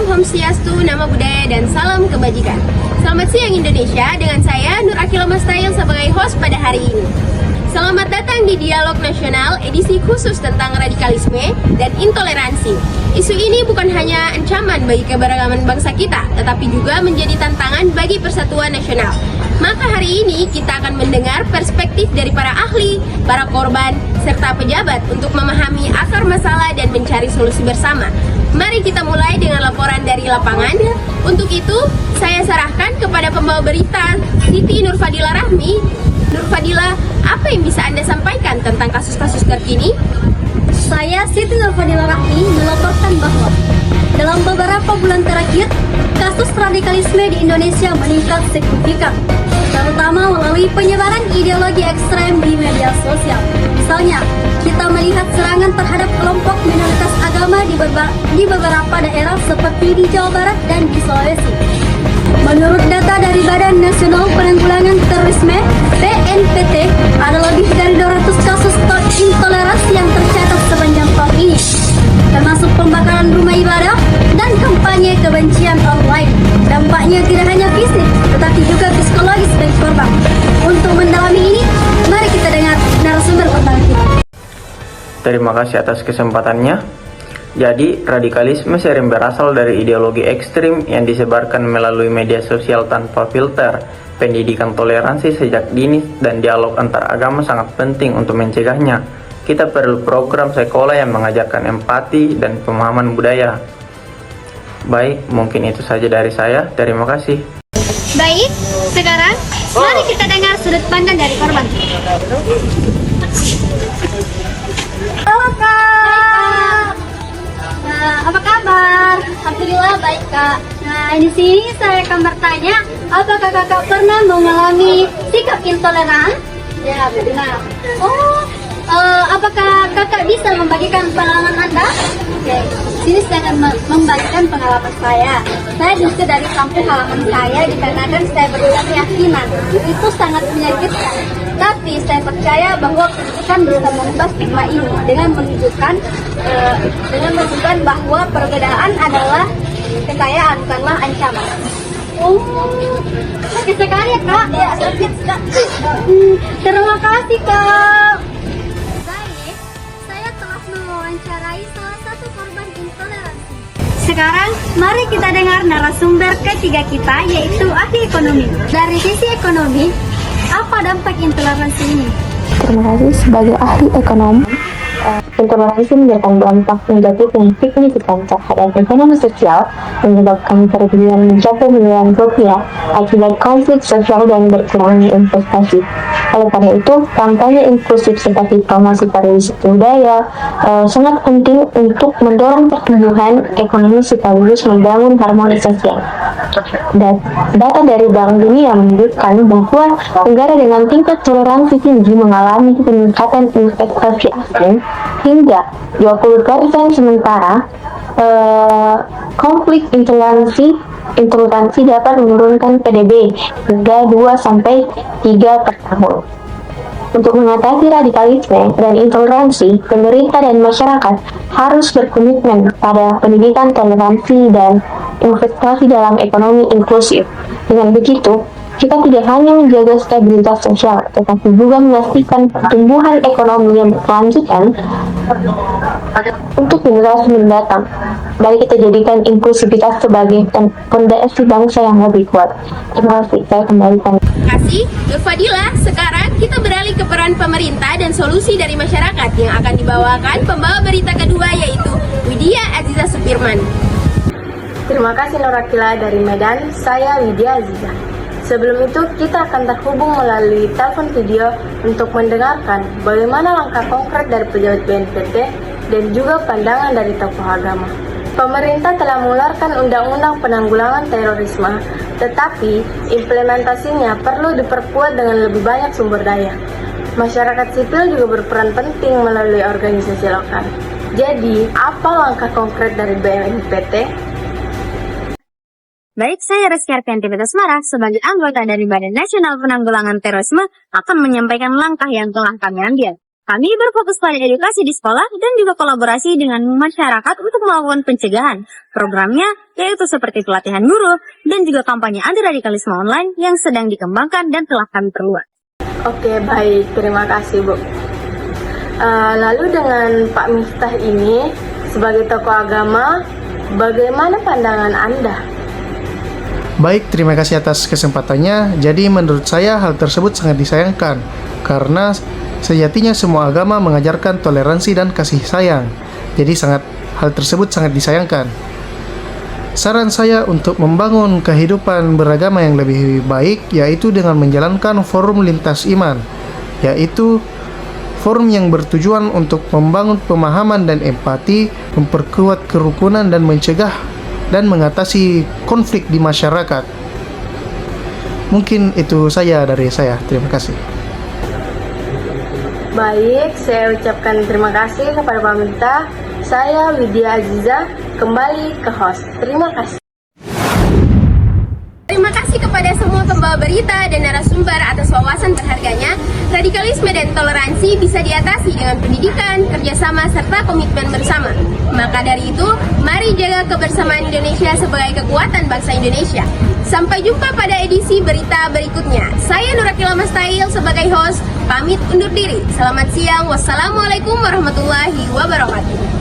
Om Swastiastu, Namo Buddhaya, dan salam kebajikan. Selamat siang Indonesia, dengan saya Nur Akila Mastail sebagai host pada hari ini. Selamat datang di Dialog Nasional edisi khusus tentang radikalisme dan intoleransi. Isu ini bukan hanya ancaman bagi keberagaman bangsa kita, tetapi juga menjadi tantangan bagi persatuan nasional. Maka hari ini kita akan mendengar perspektif dari para ahli, para korban, serta pejabat untuk memahami akar masalah dan mencari solusi bersama. Mari kita mulai dengan laporan dari lapangan. Untuk itu, saya serahkan kepada pembawa berita Siti Nurfadila Rahmi. Nurfadila, apa yang bisa Anda sampaikan tentang kasus-kasus terkini? Saya Siti Nurfadila Rahmi melaporkan bahwa dalam beberapa bulan terakhir, kasus radikalisme di Indonesia meningkat signifikan, terutama melalui penyebaran ideologi ekstrem di media sosial. Misalnya, kita melihat serangan terhadap kelompok minoritas agama di beberapa daerah seperti di Jawa Barat dan di Sulawesi. Menurut data dari Badan Nasional Penanggulangan Terorisme (BNPT), ada lebih dari 200 kasus intoleransi yang tercatat sepanjang tahun ini, termasuk pembakaran rumah ibadah dan kampanye kebencian online. Dampaknya tidak hanya fisik, tetapi juga psikologis bagi korban. Untuk mendalami ini, mari kita dengar narasumber utama kita. Terima kasih atas kesempatannya. Jadi, radikalisme sering berasal dari ideologi ekstrim yang disebarkan melalui media sosial tanpa filter. Pendidikan toleransi sejak dini dan dialog antar agama sangat penting untuk mencegahnya. Kita perlu program sekolah yang mengajarkan empati dan pemahaman budaya. Baik, mungkin itu saja dari saya. Terima kasih. Baik, sekarang mari kita dengar sudut pandang dari korban. Halo Kak. Apa kabar? Alhamdulillah baik Kak. Nah, di sini saya akan bertanya, apakah Kakak pernah mengalami sikap intoleran? Ya, benar. Apakah Kakak bisa membagikan pengalaman Anda? Oke, sini saya akan membagikan pengalaman saya. Saya justru dari kampung halaman saya dikarenakan saya berbeda keyakinan. Itu sangat menyakitkan. Tapi saya percaya bahwa pendidikan bisa mengubah stigma ini dengan menunjukkan bahwa perbedaan adalah kekayaan, bukanlah ancaman. Sakit sekali ya Kak? Ya, sakit Kak. Terima kasih Kak. Baik, saya telah mewawancarai salah satu korban intoleransi. Sekarang, mari kita dengar narasumber ketiga kita, yaitu ahli ekonomi. Dari sisi ekonomi, apa dampak intoleransi ini? Terima kasih. Sebagai ahli ekonomi, intoleransi mendatang dampak negatif yang signifikan terhadap ekonomi sosial, menyebabkan kerugian mencapai miliaran rupiah akibat konflik sosial dan berkurangnya investasi. Oleh karena itu, kampanye inklusif seperti promosi pariwisata budaya sangat penting untuk mendorong pertumbuhan ekonomi sekaligus membangun harmoni sosial. Dan data dari Bank Dunia menunjukkan bahwa negara dengan tingkat toleransi tinggi mengalami peningkatan investasi asing hingga 20%, sementara konflik intoleransi dapat menurunkan PDB hingga 2-3 per tahun. Untuk mengatasi radikalisme dan intoleransi, pemerintah dan masyarakat harus berkomitmen pada pendidikan toleransi dan investasi dalam ekonomi inklusif. Dengan begitu, kita tidak hanya menjaga stabilitas sosial, tetapi juga memastikan pertumbuhan ekonomi yang berkelanjutan untuk generasi mendatang. Mari kita jadikan inklusivitas sebagai fondasi bangsa yang lebih kuat. Terima kasih, saya kembalikan. Terima kasih, Nurfadila. Sekarang kita beralih ke peran pemerintah dan solusi dari masyarakat yang akan dibawakan pembawa berita kedua, yaitu Widya Aziza Supirman. Terima kasih Nur Akila dari Medan, saya Widya Aziza. Sebelum itu, kita akan terhubung melalui telepon video untuk mendengarkan bagaimana langkah konkret dari pejabat BNPT dan juga pandangan dari tokoh agama. Pemerintah telah mengeluarkan Undang-Undang Penanggulangan Terorisme, tetapi implementasinya perlu diperkuat dengan lebih banyak sumber daya. Masyarakat sipil juga berperan penting melalui organisasi lokal. Jadi, apa langkah konkret dari BNPT? Baik, saya Rizky Arfianti Betasmara sebagai anggota dari Badan Nasional Penanggulangan Terorisme akan menyampaikan langkah yang telah kami ambil. Kami berfokus pada edukasi di sekolah dan juga kolaborasi dengan masyarakat untuk melakukan pencegahan. Programnya yaitu seperti pelatihan guru dan juga kampanye anti radikalisme online yang sedang dikembangkan dan telah kami perluas. Oke, baik. Terima kasih, Bu. Lalu dengan Pak Miftah ini, sebagai tokoh agama, bagaimana pandangan Anda? Baik, terima kasih atas kesempatannya. Jadi menurut saya hal tersebut sangat disayangkan karena sejatinya semua agama mengajarkan toleransi dan kasih sayang. Jadi hal tersebut sangat disayangkan. Saran saya untuk membangun kehidupan beragama yang lebih baik yaitu dengan menjalankan forum lintas iman, yaitu forum yang bertujuan untuk membangun pemahaman dan empati, memperkuat kerukunan dan mencegah dan mengatasi konflik di masyarakat. Mungkin itu saja dari saya. Terima kasih. Baik, saya ucapkan terima kasih kepada Pak Miftah. Saya Widya Aziza, kembali ke host. Terima kasih. Terima kasih kepada semua pembawa berita dan narasumber atas wawasan berharganya. Radikalisme dan toleransi bisa diatasi dengan pendidikan, kerjasama, serta komitmen bersama. Maka dari itu, mari jaga kebersamaan Indonesia sebagai kekuatan bangsa Indonesia. Sampai jumpa pada edisi berita berikutnya. Saya Nurakila Mastail sebagai host, pamit undur diri. Selamat siang, wassalamualaikum warahmatullahi wabarakatuh.